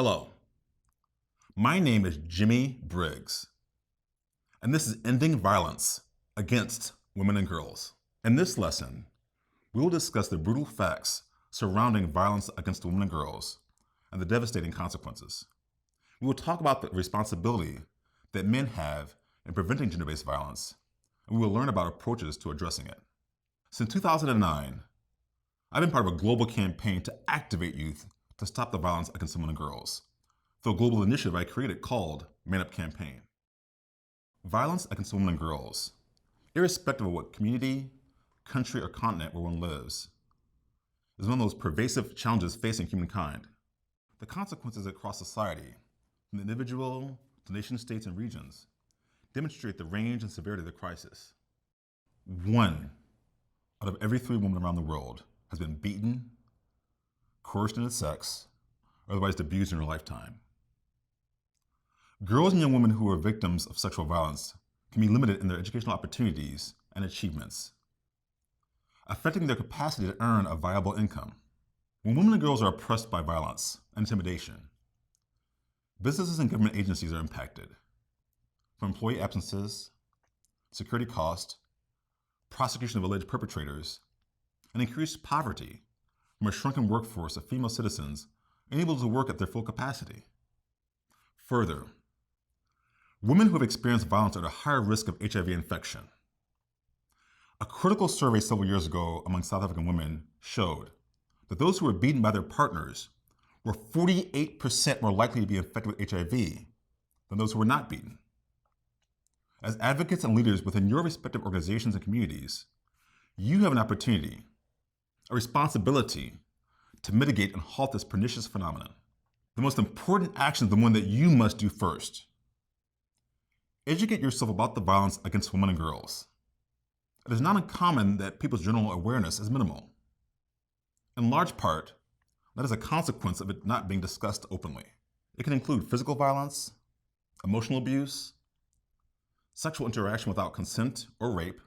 Hello, my name is Jimmy Briggs, and this is Ending Violence Against Women and Girls. In this lesson, we will discuss the brutal facts surrounding violence against women and girls and the devastating consequences. We will talk about the responsibility that men have in preventing gender-based violence, and we will learn about approaches to addressing it. Since 2009, I've been part of a global campaign to activate youth to stop the violence against women and girls through a global initiative I created called Man Up Campaign. Violence against women and girls, irrespective of what community, country, or continent where one lives, is one of those pervasive challenges facing humankind. The consequences across society, from the individual to nation states and regions, demonstrate the range and severity of the crisis. 1 out of every 3 women around the world has been beaten, coerced into sex, or otherwise abused in her lifetime. Girls and young women who are victims of sexual violence can be limited in their educational opportunities and achievements, affecting their capacity to earn a viable income. When women and girls are oppressed by violence and intimidation, businesses and government agencies are impacted, from employee absences, security costs, prosecution of alleged perpetrators, and increased poverty from a shrunken workforce of female citizens unable to work at their full capacity. Further, women who have experienced violence are at a higher risk of HIV infection. A critical survey several years ago among South African women showed that those who were beaten by their partners were 48% more likely to be infected with HIV than those who were not beaten. As advocates and leaders within your respective organizations and communities, you have an opportunity, a responsibility to mitigate and halt this pernicious phenomenon. The most important action is the one that you must do first. Educate yourself about the violence against women and girls. It is not uncommon that people's general awareness is minimal. In large part, that is a consequence of it not being discussed openly. It can include physical violence, emotional abuse, sexual interaction without consent or rape,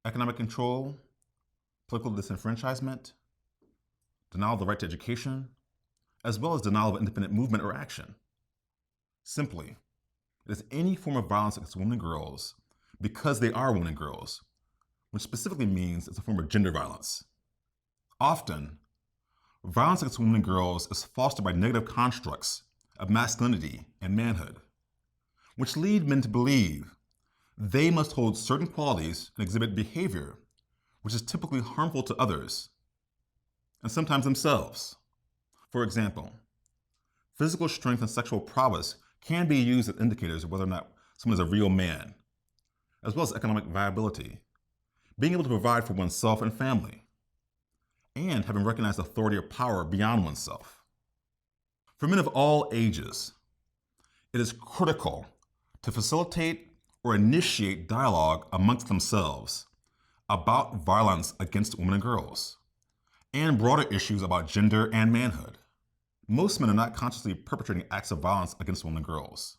economic control, political disenfranchisement, denial of the right to education, as well as denial of independent movement or action. Simply, it is any form of violence against women and girls because they are women and girls, which specifically means it's a form of gender violence. Often, violence against women and girls is fostered by negative constructs of masculinity and manhood, which lead men to believe they must hold certain qualities and exhibit behavior which is typically harmful to others, and sometimes themselves. For example, physical strength and sexual prowess can be used as indicators of whether or not someone is a real man, as well as economic viability, being able to provide for oneself and family, and having recognized authority or power beyond oneself. For men of all ages, it is critical to facilitate or initiate dialogue amongst themselves about violence against women and girls, and broader issues about gender and manhood. Most men are not consciously perpetrating acts of violence against women and girls.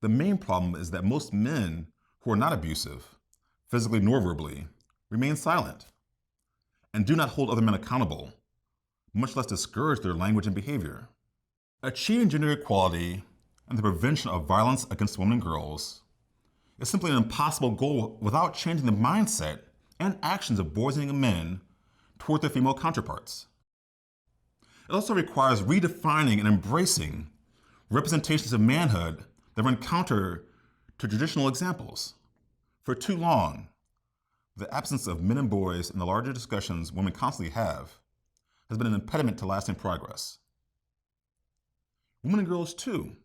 The main problem is that most men who are not abusive, physically nor verbally, remain silent and do not hold other men accountable, much less discourage their language and behavior. Achieving gender equality and the prevention of violence against women and girls is simply an impossible goal without changing the mindset and actions of boys and young men toward their female counterparts. It also requires redefining and embracing representations of manhood that run counter to traditional examples. For too long, the absence of men and boys in the larger discussions women constantly have has been an impediment to lasting progress. Women and girls, too,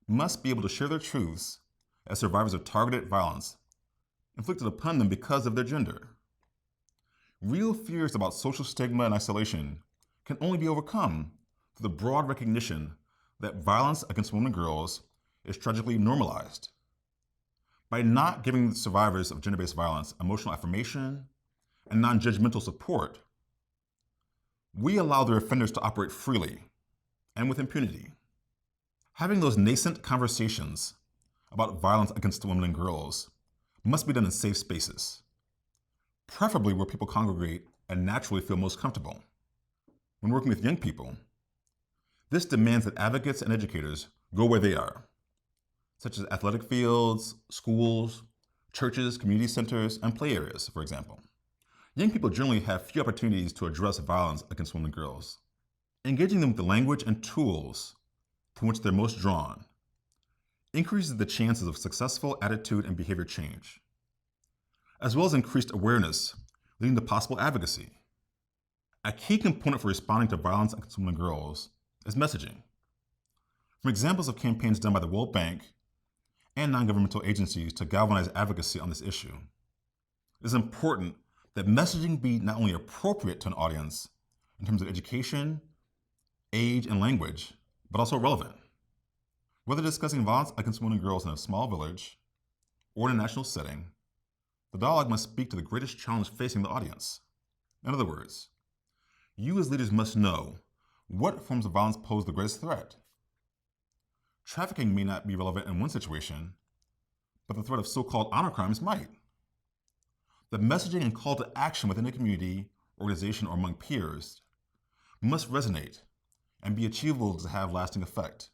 must be able to share their truths as survivors of targeted violence inflicted upon them because of their gender. Real fears about social stigma and isolation can only be overcome through the broad recognition that violence against women and girls is tragically normalized. By not giving survivors of gender-based violence emotional affirmation and non-judgmental support, we allow their offenders to operate freely and with impunity. Having those nascent conversations about violence against women and girls must be done in safe spaces, preferably where people congregate and naturally feel most comfortable. When working with young people, This demands that advocates and educators go where they are, such as athletic fields, schools, churches, community centers, and play areas, for example. Young people generally have few opportunities to address violence against women and girls. Engaging them with the language and tools to which they're most drawn increases the chances of successful attitude and behavior change, as well as increased awareness leading to possible advocacy. A key component for responding to violence against women and girls is messaging. From examples of campaigns done by the World Bank and non-governmental agencies to galvanize advocacy on this issue, it is important that messaging be not only appropriate to an audience in terms of education, age, and language, but also relevant. Whether discussing violence against women and girls in a small village or in a national setting, the dialogue must speak to the greatest challenge facing the audience. In other words, you as leaders must know what forms of violence pose the greatest threat. Trafficking may not be relevant in one situation, but the threat of so-called honor crimes might. The messaging and call to action within a community, organization, or among peers must resonate and be achievable to have lasting effect.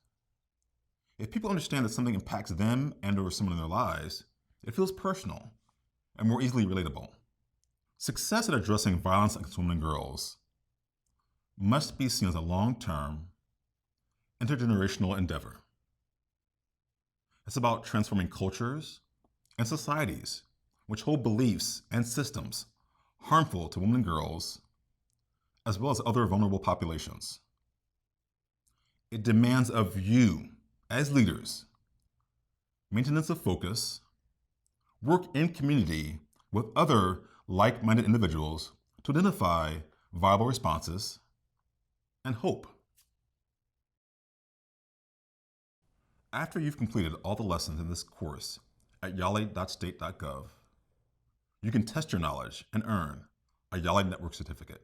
If people understand that something impacts them and/or someone in their lives, it feels personal and more easily relatable. Success at addressing violence against women and girls must be seen as a long-term, intergenerational endeavor. It's about transforming cultures and societies which hold beliefs and systems harmful to women and girls, as well as other vulnerable populations. It demands of you, as leaders, maintenance of focus, work in community with other like-minded individuals to identify viable responses, and hope. After you've completed all the lessons in this course at yale.state.gov, you can test your knowledge and earn a Yale Network certificate.